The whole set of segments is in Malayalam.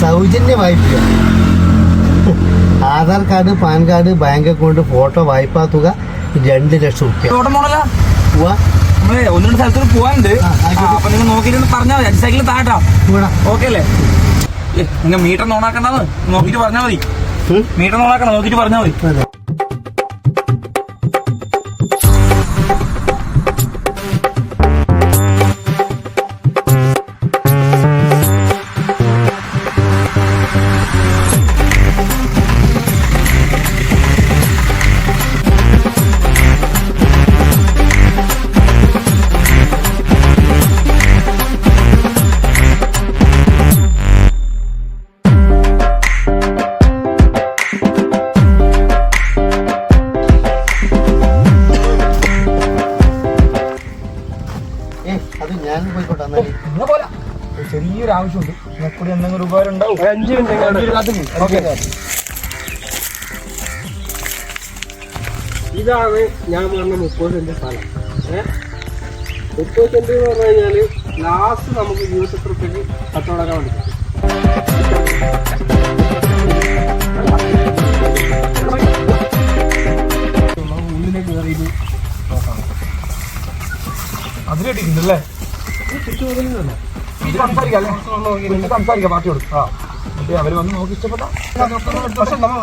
സൗജന്യ വായ്പ. Aadhaar card, pan card, bank account, photo, വായ്പാ തുക 2 ലക്ഷം റുപ്യ. നമ്മളെ ഒന്ന് രണ്ട് സ്ഥലത്തോട് പോകാനുണ്ട്. അപ്പൊ നിങ്ങൾ നോക്കിയിട്ട് പറഞ്ഞാൽ മതി. സൈക്കിൾ താട്ടാ ഓക്കെ അല്ലേ? നിങ്ങൾ മീറ്റർ ഓണാക്കണ്ടെന്ന് നോക്കിട്ട് പറഞ്ഞാൽ മതി. മീറ്റർ ഓണാക്കണം നോക്കിട്ട് പറഞ്ഞാൽ മതി. ചെറിയൊരു ആവശ്യമുണ്ട്. കൂടി എന്തെങ്കിലും ഉപകാരം ഉണ്ടാവും. ഇതാണ് ഞാൻ പറഞ്ഞ 30 സെന്റ് സ്ഥലം. 30 സെന്റ് എന്ന് പറഞ്ഞു കഴിഞ്ഞാല് ലാസ്റ്റ് നമുക്ക് 20 റുപ്യക്ക് കച്ചവടക്കാൻ വേണ്ടി. ഉള്ളിലേക്ക് കയറിയിട്ട് നോക്കാം. അതിൽ കിട്ടിയിട്ടുണ്ടല്ലേ? സംസാരിക്കാം പാർട്ടിയോട്. അവര് വന്ന് നോക്കി ഇഷ്ടപ്പെട്ട. പക്ഷെ നമ്മൾ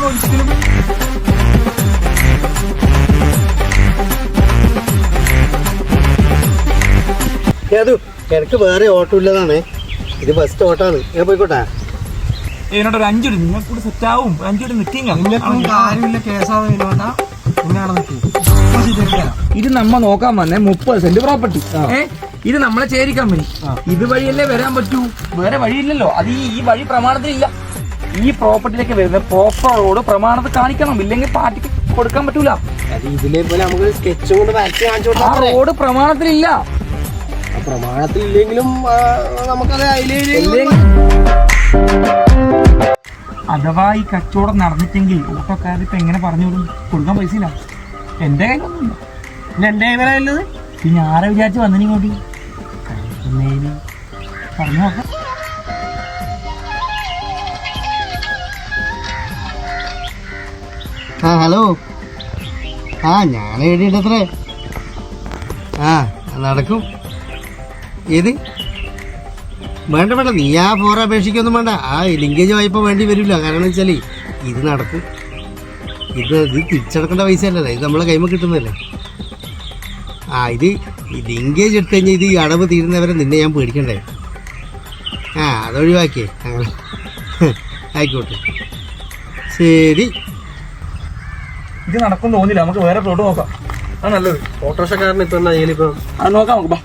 ഒരിക്കലും എനിക്ക് വേറെ ഓട്ടോ ഇല്ലതാണ്. ഇത് ഫസ്റ്റ് ഓട്ടാണ്. ഞാൻ പോയിക്കോട്ടെ. ഇതിനോട് ഒരു 5 മിനിറ്റ് നിങ്ങൾ കൂടെ സെറ്റ് ആവും. 5 മിനിറ്റ് നിൽക്കില്ല. കാര്യമില്ല കേസാണ്. ഇത് നമ്മ നോക്കാൻ വന്നേ 30 സെന്റ് പ്രോപ്പർട്ടി. ഇത് നമ്മളെ ചേരി കമ്പനി. ഇത് വഴിയല്ലേ വരാൻ പറ്റൂ, വേറെ വഴിയില്ലല്ലോ. അത് ഈ വഴി പ്രമാണത്തിലില്ല. ഈ പ്രോപ്പർട്ടിയിലേക്ക് വരുന്ന പ്രോപ്പർ റോഡ് പ്രമാണത്തിൽ കാണിക്കണം, ഇല്ലെങ്കിൽ പാർട്ടിക്ക് കൊടുക്കാൻ പറ്റൂല. ഇതിലെ പോലെ നമുക്ക് സ്കെച്ച് കൊണ്ട് വരച്ച് കാണിച്ചു കൊടുക്കാം. ആ റോഡ് പ്രമാണത്തിലില്ല. പ്രമാണത്തിലില്ലെങ്കിലും നമുക്കത് അഥവാ ഈ കച്ചവടം നടന്നിട്ടെങ്കിൽ ഓട്ടോക്കാർ ഇപ്പൊ എങ്ങനെ പറഞ്ഞു കൊടുക്കാൻ പൈസ ഇല്ല. എന്റെ കയ്യിലൊന്നുമില്ല. എന്റെ കൈമലുള്ളത് പിന്നെ ആരെ വിചാരിച്ച് വന്നിങ്ങോട്ട് പറഞ്ഞു നോക്കാം. ഹലോ. ഞാൻ എഴുതിയിട്ടത്രേ. നടക്കും. ഏത് വേണ്ട നീ ആ ഫോർ അപേക്ഷിക്കൊന്നും വേണ്ട. ആ ലിങ്കേജ് വായ്പ വേണ്ടി വരില്ല. കാരണം വെച്ചാൽ ഇത് നടക്കും. ഇത് തിരിച്ചടക്കേണ്ട പൈസ അല്ലല്ലേ, ഇത് നമ്മളെ കൈമ കിട്ടുന്നതല്ലേ. ഇത് ലിങ്കേജ് എടുത്തു കഴിഞ്ഞാൽ ഇത് അടവ് തീരുന്നവരെ നിന്നെ ഞാൻ പേടിക്കണ്ടേ. അതൊഴിവാക്കിയേ. അങ്ങനെ ആയിക്കോട്ടെ, ശരി. ഇത് നടക്കും തോന്നില്ല. നമുക്ക് വേറെ പ്ലോട്ട് നോക്കാം. ആ നല്ലത്. ഓട്ടോറിക്ഷക്കാരൻ ഇപ്പൊ എന്താ ചെയ്യലിപ്പോ? അത് നോക്കാം. നമുക്ക്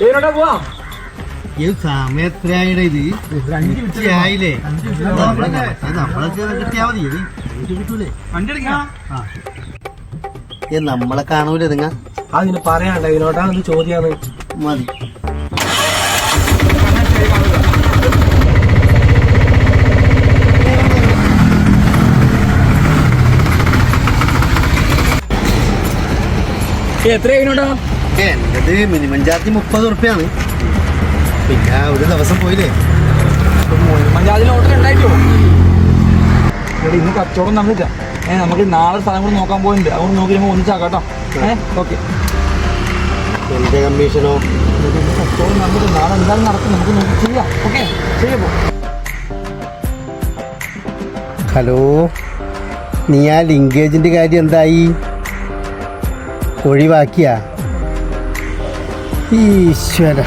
ഏതിനോട്ടാ പോവാം? ഇത് സമയം എത്രയായിടെ? ഇത് 5 മിനിറ്റ് ആയില്ലേ? നമ്മളൊക്കെ കിട്ടിയാ മതി. ഇത് കിട്ടൂലേ? നമ്മളെ കാണൂലേ നിങ്ങ? അതിന് പറയാണ്ട. ഇതിനോട്ടാണ് ചോദ്യാണ്. മതി. എത്രയാ? എന്റത് മിനിമം ചാർജ് 30 റുപ്യാണ്. പിന്നെ ഒരു ദിവസം പോയില്ലേ. ഓർഡർ ഉണ്ടായിട്ടോ? ഇന്ന് കച്ചവടം നടന്നില്ല. നമുക്ക് നാളെ സ്ഥലം കൂടെ നോക്കാൻ പോയിട്ടുണ്ട്. അതുകൊണ്ട് നോക്കി നമ്മൾ ഒന്നിച്ചാക്കാം കേട്ടോ. ഓക്കെ. എന്റെ കമ്മീഷനോ? കച്ചവടം നടന്നില്ല. നാളെ എന്തായാലും നടക്കും. നമുക്ക് നോക്കി ചെയ്യാം. ഓക്കെ, ചെയ്യപ്പോ. ഹലോ, നീ ആ ലിങ്കേജിന്റെ കാര്യം എന്തായി? ഒഴിവാക്കിയാ? ഈശ്വര.